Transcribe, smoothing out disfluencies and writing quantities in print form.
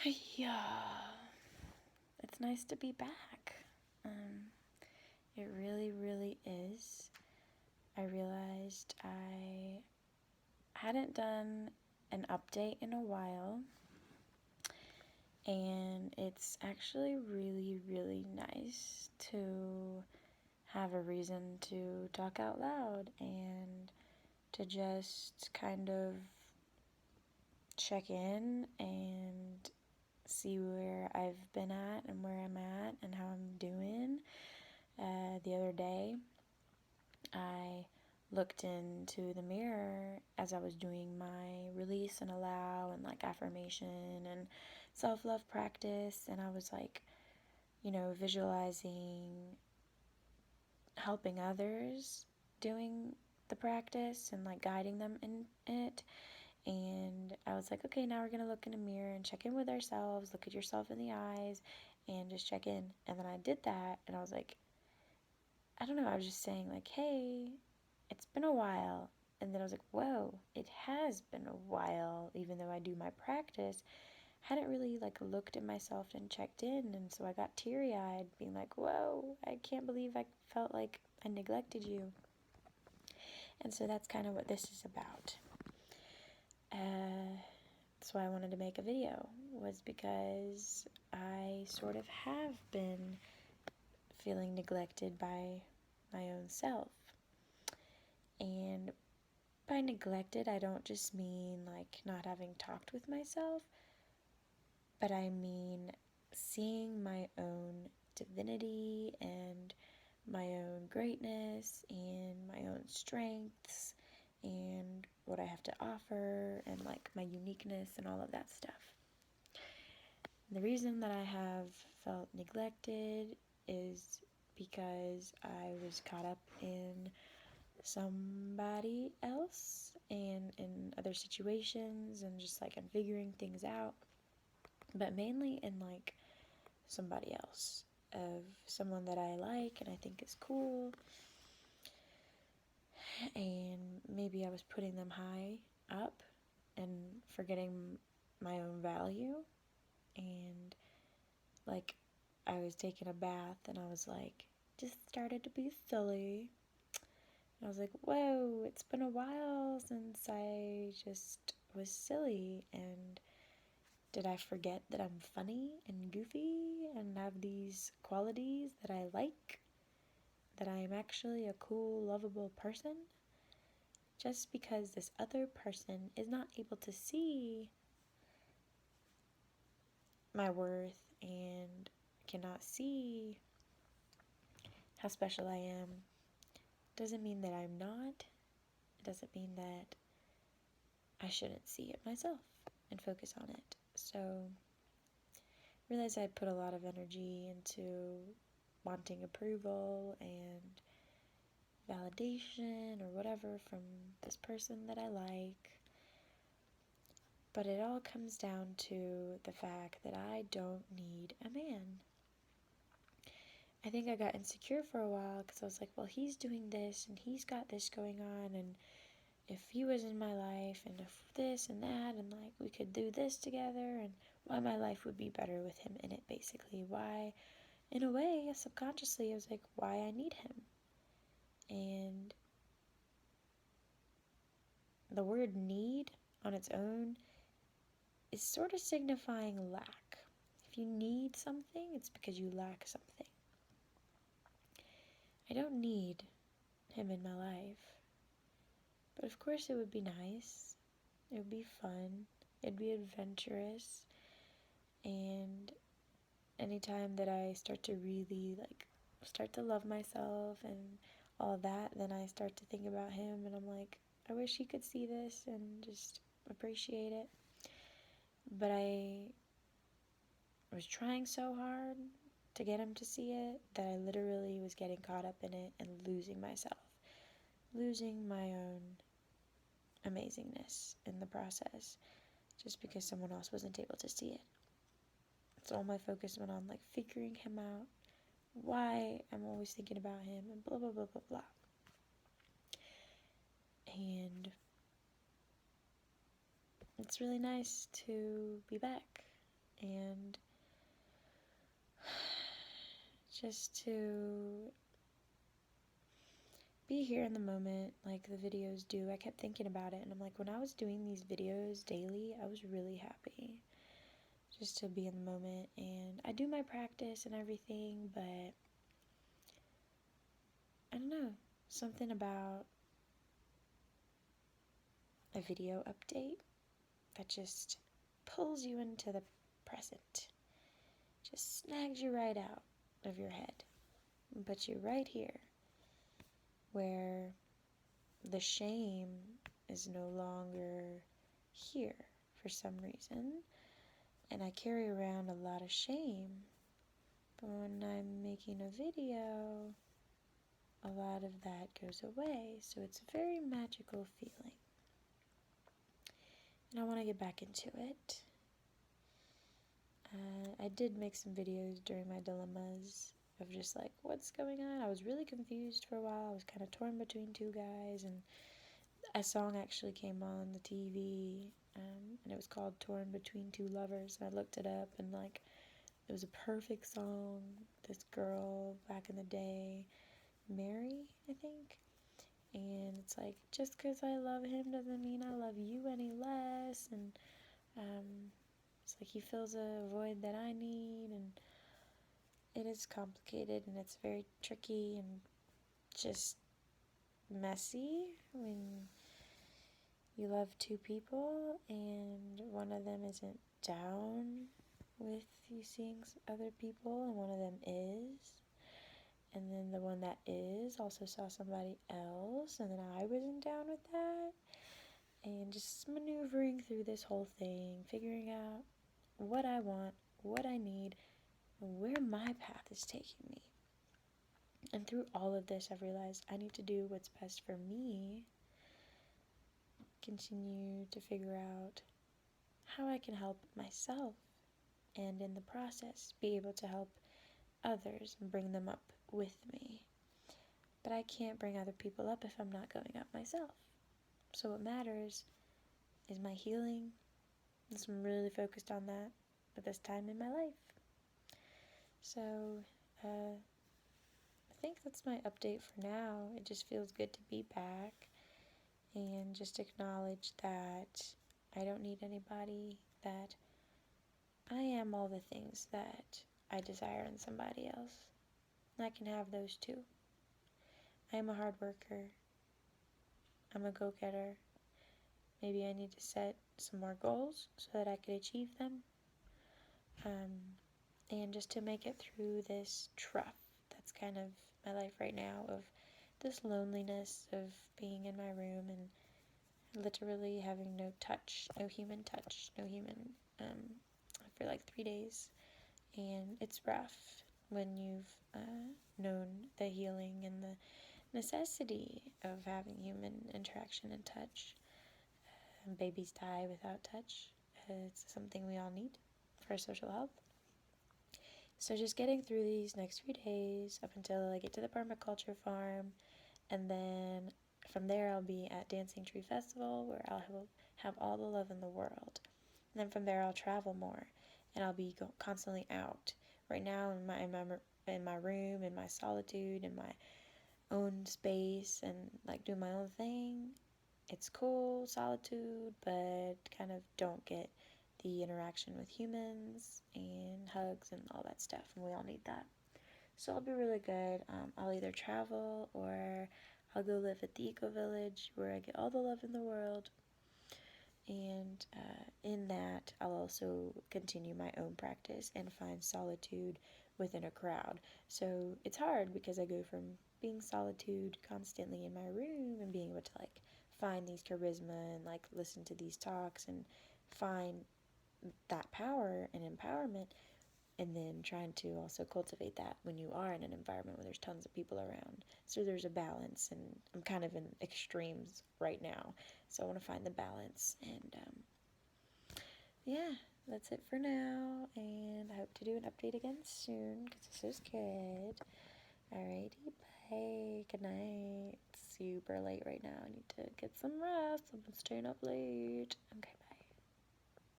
Yeah, it's nice to be back. It really, really is. I realized I hadn't done an update in a while, and it's actually really, really nice to have a reason to talk out loud and to just kind of check in and see where I've been at and where I'm at and how I'm doing. The other day, I looked into the mirror as I was doing my release and allow and like affirmation and self love practice, and I was like, visualizing helping others doing the practice and like guiding them in it. And I was like, okay, now we're gonna look in a mirror and check in with ourselves, look at yourself in the eyes, and just check in. And then I did that, and I was like, I don't know, I was just saying, like, hey, it's been a while. And then I was like, whoa, it has been a while, even though I do my practice. Hadn't really like looked at myself and checked in, and so I got teary-eyed, being like, whoa, I can't believe I felt like I neglected you. And so that's kind of what this is about. That's why I wanted to make a video, was because I sort of have been feeling neglected by my own self. And by neglected, I don't just mean like not having talked with myself, but I mean seeing my own divinity and my own greatness and my own strengths and what I have to offer and like my uniqueness and all of that stuff. The reason that I have felt neglected is because I was caught up in somebody else and in other situations and just like I'm figuring things out, but mainly in like somebody else, of someone that I like and I think is cool, and maybe I was putting them high up and forgetting my own value. And like I was taking a bath and I was like, just started to be silly. And I was like, whoa, it's been a while since I just was silly. And did I forget that I'm funny and goofy and have these qualities that I like? That I am actually a cool, lovable person? Just because this other person is not able to see my worth and cannot see how special I am, doesn't mean that I'm not. It doesn't mean that I shouldn't see it myself and focus on it. So I realized I put a lot of energy into wanting approval and validation or whatever from this person that I like. But it all comes down to the fact that I don't need a man. I think I got insecure for a while because I was like, well, he's doing this and he's got this going on, and if he was in my life and if this and that, and like we could do this together, and why my life would be better with him in it, basically. Why, in a way, subconsciously, I was like, why I need him. And the word need on its own is sort of signifying lack. If you need something, it's because you lack something. I don't need him in my life. But of course it would be nice. It would be fun. It'd be adventurous. And anytime that I start to really start to love myself and all that, then I start to think about him and I'm like, I wish he could see this and just appreciate it. But I was trying so hard to get him to see it that I literally was getting caught up in it and losing myself, losing my own amazingness in the process, just because someone else wasn't able to see it. So all my focus went on like figuring him out, why I'm always thinking about him, and blah blah blah blah blah. And it's really nice to be back and just to be here in the moment like the videos do. I kept thinking about it, and I'm like, when I was doing these videos daily, I was really happy just to be in the moment. And I do my practice and everything, but I don't know, something about a video update that just pulls you into the present, just snags you right out of your head and puts you right here where the shame is no longer here for some reason. And I carry around a lot of shame. But when I'm making a video, a lot of that goes away. So it's a very magical feeling. And I want to get back into it. I did make some videos during my dilemmas of just like, what's going on? I was really confused for a while. I was kind of torn between two guys, and a song actually came on the TV, and it was called Torn Between Two Lovers, and I looked it up, and like, it was a perfect song. This girl back in the day, Mary, I think, and it's like, just because I love him doesn't mean I love you any less, and it's like he fills a void that I need, and it is complicated, and it's very tricky and just messy when you love two people and one of them isn't down with you seeing other people and one of them is, and then the one that is also saw somebody else, and then I wasn't down with that, and just maneuvering through this whole thing, figuring out what I want, what I need, and where my path is taking me. And through all of this, I've realized I need to do what's best for me, continue to figure out how I can help myself, and in the process, be able to help others and bring them up with me. But I can't bring other people up if I'm not going up myself. So what matters is my healing. And so I'm really focused on that at this time in my life. So I think that's my update for now. It just feels good to be back and just acknowledge that I don't need anybody, that I am all the things that I desire in somebody else. And I can have those too. I am a hard worker. I'm a go-getter. Maybe I need to set some more goals so that I could achieve them. And just to make it through this trough that's kind of my life right now, of this loneliness of being in my room and literally having no touch, no human touch, no human, for like 3 days. And it's rough when you've known the healing and the necessity of having human interaction and touch. Babies die without touch. It's something we all need for social health. So just getting through these next few days up until I get to the permaculture farm, and then from there I'll be at Dancing Tree Festival, where I'll have all the love in the world. And then from there I'll travel more, and I'll be constantly out. Right now in my room, in my solitude, in my own space, and like do my own thing. It's cool, solitude, but kind of don't get the interaction with humans and hugs and all that stuff, and we all need that. So I'll be really good. I'll either travel or I'll go live at the Eco Village, where I get all the love in the world. And in that, I'll also continue my own practice and find solitude within a crowd. So it's hard because I go from being solitude constantly in my room and being able to like find these charisma and like listen to these talks and find that power and empowerment, and then trying to also cultivate that when you are in an environment where there's tons of people around. So there's a balance, and I'm kind of in extremes right now. So I want to find the balance, and yeah, that's it for now, and I hope to do an update again soon, because this is good. Alrighty, bye, good night. It's super late right now. I need to get some rest. I've been staying up late. Okay.